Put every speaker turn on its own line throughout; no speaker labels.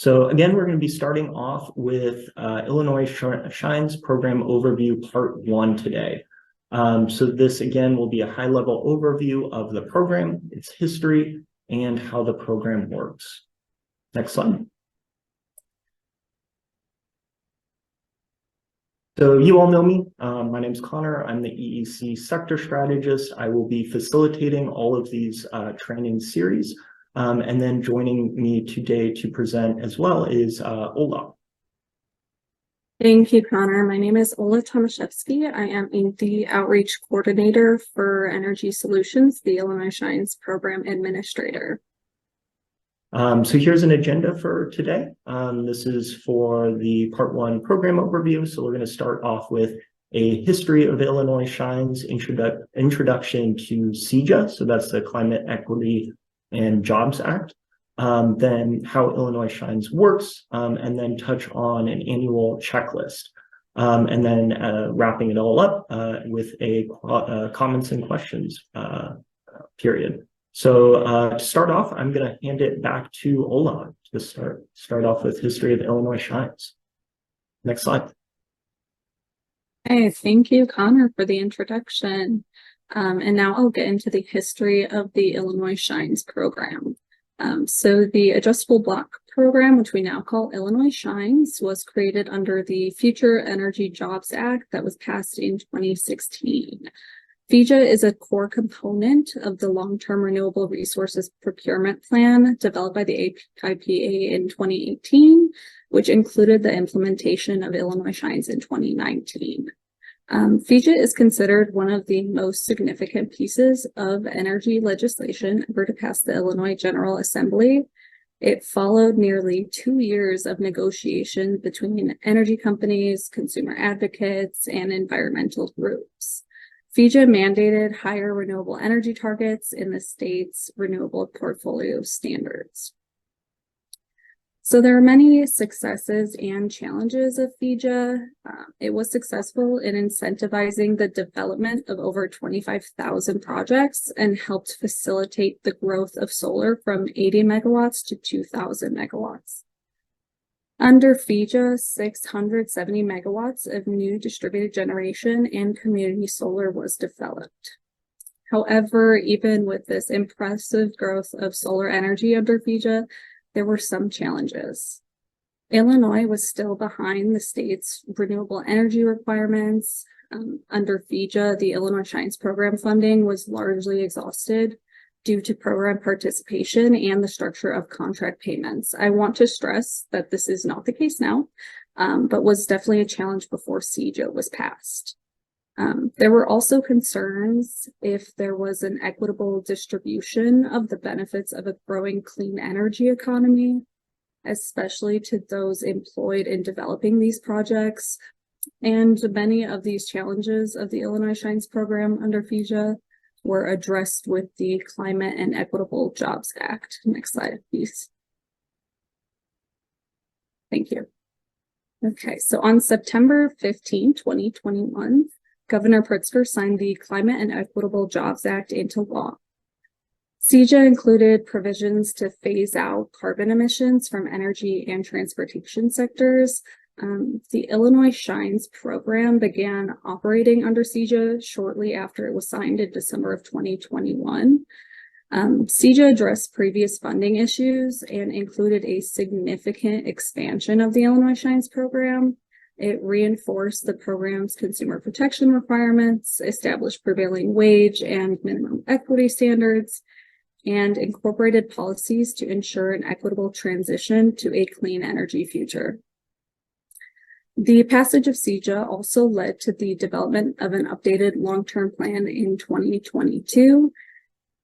So again, we're going to be starting off with Illinois Shines Program Overview Part 1 today. So this again will be a high-level overview of the program, its history, and how the program works. Next slide. So you all know me. My name is Connor. I'm the EEC sector strategist. I will be facilitating all of these training series. And then joining me today to present as well is Ola.
Thank you, Connor. My name is Ola Tomaszewski. I am the Outreach Coordinator for Energy Solutions, the Illinois Shines Program Administrator.
So here's an agenda for today. This is for the Part 1 program overview. So we're going to start off with a history of Illinois Shines, introduction to CEJA. So that's the Climate Equity and Jobs Act. Then how Illinois Shines works, and then touch on an annual checklist. And then wrapping it all up with a comments and questions period. So to start off, I'm going to hand it back to Ola to start off with history of Illinois Shines. Next slide.
Hey, thank you, Connor, for the introduction. And now I'll get into the history of the Illinois Shines program. So the Adjustable Block Program, which we now call Illinois Shines, was created under the Future Energy Jobs Act that was passed in 2016. FEJA is a core component of the Long-Term Renewable Resources Procurement Plan developed by the AIPA in 2018, which included the implementation of Illinois Shines in 2019. FEJA is considered one of the most significant pieces of energy legislation ever to pass the Illinois General Assembly. It followed nearly 2 years of negotiation between energy companies, consumer advocates, and environmental groups. FEJA mandated higher renewable energy targets in the state's renewable portfolio standards. So there are many successes and challenges of FEJA. It was successful in incentivizing the development of over 25,000 projects and helped facilitate the growth of solar from 80 megawatts to 2,000 megawatts. Under FEJA, 670 megawatts of new distributed generation and community solar was developed. However, even with this impressive growth of solar energy under FEJA, there were some challenges. Illinois was still behind the state's renewable energy requirements. Under FEJA, the Illinois Shines program funding was largely exhausted due to program participation and the structure of contract payments. I want to stress that this is not the case now, but was definitely a challenge before CEJA was passed. There were also concerns if there was an equitable distribution of the benefits of a growing clean energy economy, especially to those employed in developing these projects. And many of these challenges of the Illinois Shines program under FEJA were addressed with the Climate and Equitable Jobs Act. Next slide, please. Thank you. Okay, so on September 15, 2021, Governor Pritzker signed the Climate and Equitable Jobs Act into law. CEJA included provisions to phase out carbon emissions from energy and transportation sectors. The Illinois Shines program began operating under CEJA shortly after it was signed in December of 2021. CEJA addressed previous funding issues and included a significant expansion of the Illinois Shines program. It reinforced the program's consumer protection requirements, established prevailing wage and minimum equity standards, and incorporated policies to ensure an equitable transition to a clean energy future. The passage of CEJA also led to the development of an updated long-term plan in 2022,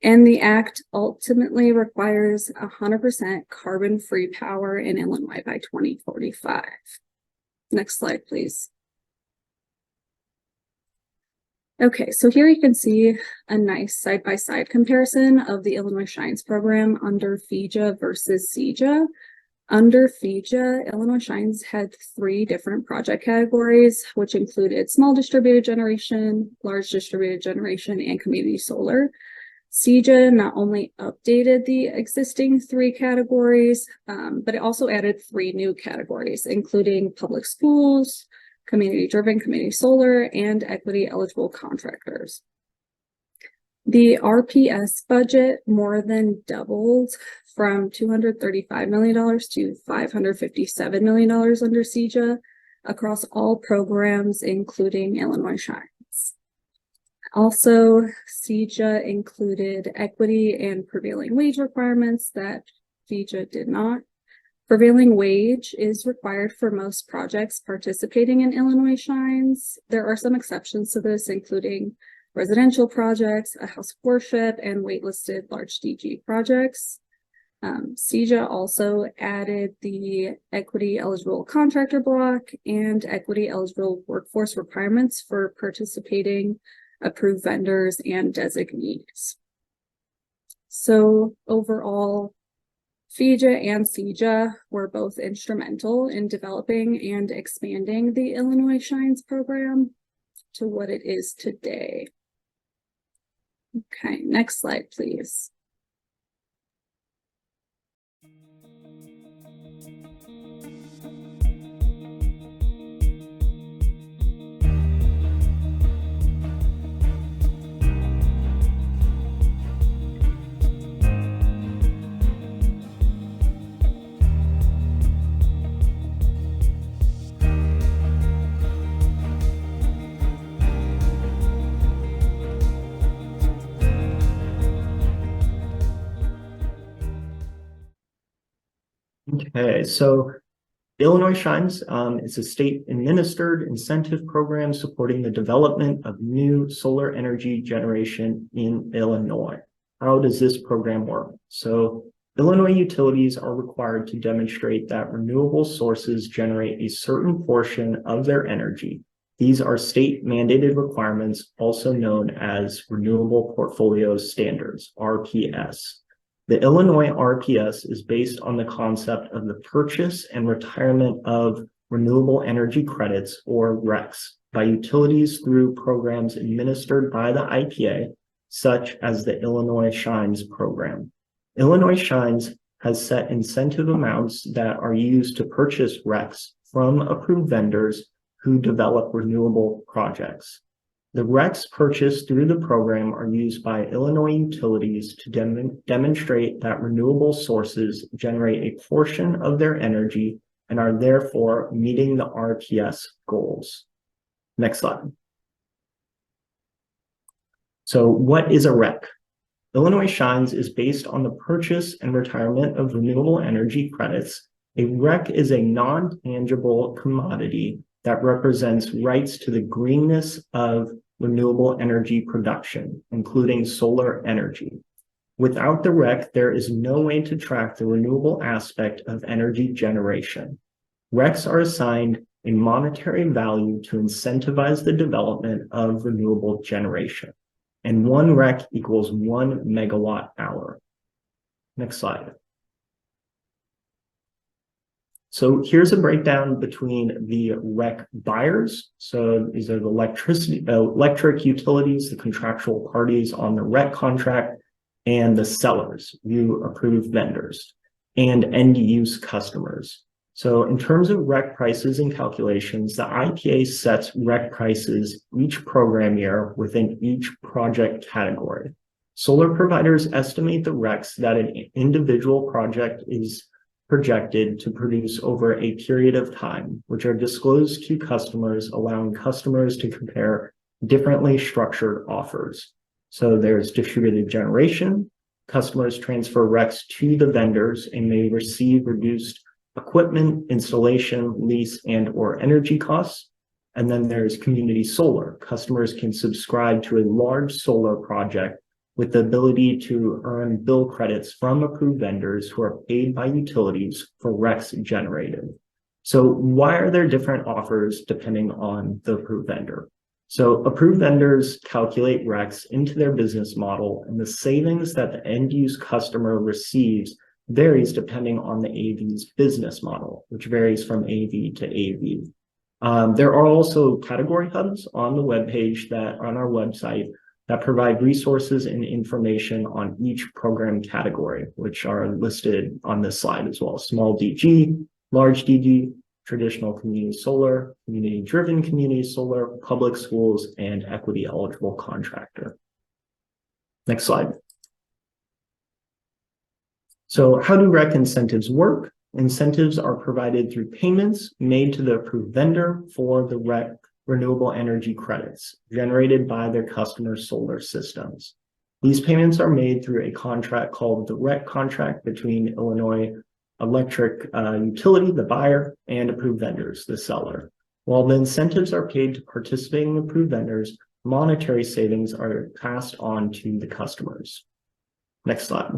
and the act ultimately requires 100% carbon-free power in Illinois by 2045. Next slide, please. Okay, so here you can see a nice side-by-side comparison of the Illinois Shines program under FEJA versus CEJA. Under FEJA, Illinois Shines had 3 different project categories, which included small distributed generation, large distributed generation, and community solar. CEJA not only updated the existing 3 categories, but it also added 3 new categories, including public schools, community-driven community solar, and equity-eligible contractors. The RPS budget more than doubled from $235 million to $557 million under CEJA across all programs, including Illinois Shines. Also, CEJA included equity and prevailing wage requirements that CEJA did not. Prevailing wage is required for most projects participating in Illinois Shines. There are some exceptions to this, including residential projects, a house of worship, and waitlisted large DG projects. CEJA also added the equity eligible contractor block and equity eligible workforce requirements for participating approved vendors and designees. So overall, FEJA and CEJA were both instrumental in developing and expanding the Illinois Shines program to what it is today. Okay, next slide, please.
Okay, so Illinois Shines is a state-administered incentive program supporting the development of new solar energy generation in Illinois. How does this program work? So Illinois utilities are required to demonstrate that renewable sources generate a certain portion of their energy. These are state-mandated requirements, also known as Renewable Portfolio Standards, RPS. The Illinois RPS is based on the concept of the purchase and retirement of renewable energy credits, or RECs, by utilities through programs administered by the IPA, such as the Illinois Shines program. Illinois Shines has set incentive amounts that are used to purchase RECs from approved vendors who develop renewable projects. The RECs purchased through the program are used by Illinois utilities to demonstrate that renewable sources generate a portion of their energy and are therefore meeting the RPS goals. Next slide. So what is a REC? Illinois Shines is based on the purchase and retirement of renewable energy credits. A REC is a non-tangible commodity that represents rights to the greenness of renewable energy production, including solar energy. Without the REC, there is no way to track the renewable aspect of energy generation. RECs are assigned a monetary value to incentivize the development of renewable generation, and one REC equals 1 megawatt hour. Next slide. So here's a breakdown between the REC buyers. So these are the electric utilities, the contractual parties on the REC contract, and the sellers, you approved vendors, and end use customers. So in terms of REC prices and calculations, the IPA sets REC prices each program year within each project category. Solar providers estimate the RECs that an individual project is projected to produce over a period of time, which are disclosed to customers, allowing customers to compare differently structured offers. So there's distributed generation. Customers transfer RECs to the vendors and may receive reduced equipment, installation, lease, and/or energy costs. And then there's community solar. Customers can subscribe to a large solar project with the ability to earn bill credits from approved vendors who are paid by utilities for RECs generated. So why are there different offers depending on the approved vendor? So approved vendors calculate RECs into their business model, and the savings that the end use customer receives varies depending on the AV's business model, which varies from AV to AV. There are also category hubs on the webpage that on our website that provide resources and information on each program category, which are listed on this slide as well. Small DG, large DG, traditional community solar, community-driven community solar, public schools, and equity-eligible contractor. Next slide. So how do REC incentives work? Incentives are provided through payments made to the approved vendor for the REC renewable energy credits generated by their customers' solar systems. These payments are made through a contract called the REC contract between Illinois Electric Utility, the buyer, and approved vendors, the seller. While the incentives are paid to participating approved vendors, monetary savings are passed on to the customers. Next slide.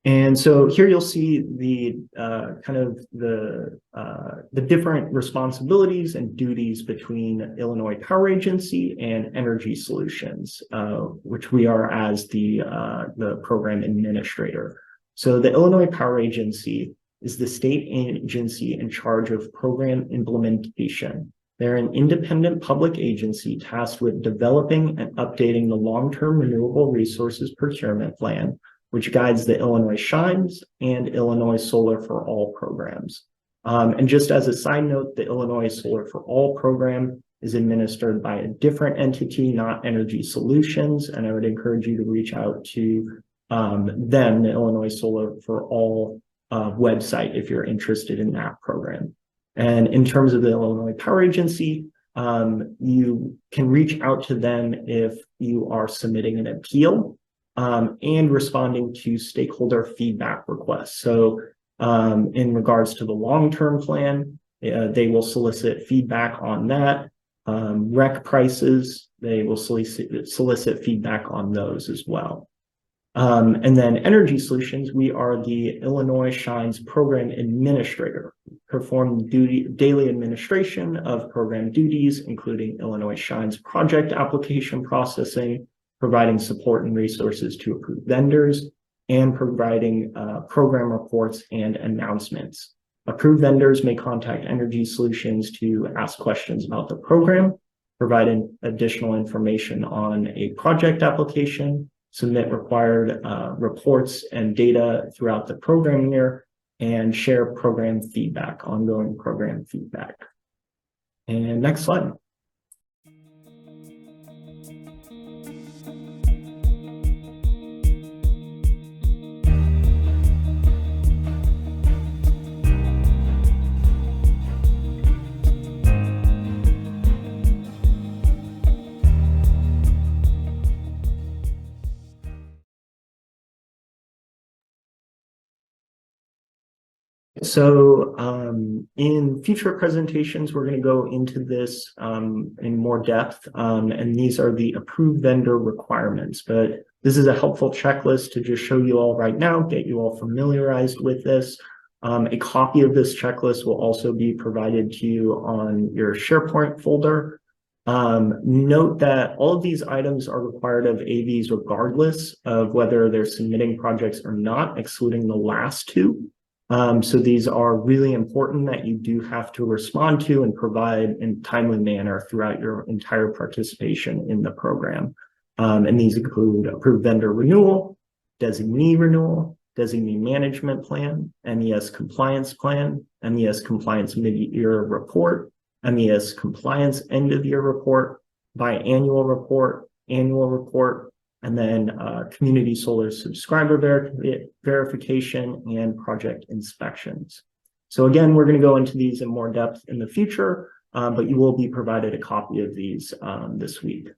And so here you'll see the the different responsibilities and duties between Illinois Power Agency and Energy Solutions, which we are as the program administrator. So the Illinois Power Agency is the state agency in charge of program implementation. They're an independent public agency tasked with developing and updating the long-term renewable resources procurement plan, which guides the Illinois Shines and Illinois Solar for All programs. And just as a side note, the Illinois Solar for All program is administered by a different entity, not Energy Solutions, and I would encourage you to reach out to them, the Illinois Solar for All website, if you're interested in that program. And in terms of the Illinois Power Agency, you can reach out to them if you are submitting an appeal and responding to stakeholder feedback requests. So in regards to the long-term plan, they will solicit feedback on that. REC prices, they will solicit feedback on those as well. And then Energy Solutions, we are the Illinois Shines Program Administrator, perform daily administration of program duties, including Illinois Shines project application processing, providing support and resources to approved vendors, and providing program reports and announcements. Approved vendors may contact Energy Solutions to ask questions about the program, provide additional information on a project application, submit required reports and data throughout the program year, and share program feedback, ongoing program feedback. And next slide. So in future presentations, we're going to go into this in more depth, and these are the approved vendor requirements. But this is a helpful checklist to just show you all right now, get you all familiarized with this. A copy of this checklist will also be provided to you on your SharePoint folder. Note that all of these items are required of AVs regardless of whether they're submitting projects or not, excluding the last two. So these are really important that you do have to respond to and provide in a timely manner throughout your entire participation in the program. And these include approved vendor renewal, designee renewal, designee management plan, MES compliance plan, MES compliance mid-year report, MES compliance end-of-year report, biannual report, annual report, and then community solar subscriber verification and project inspections. So again, we're going to go into these in more depth in the future, but you will be provided a copy of these this week.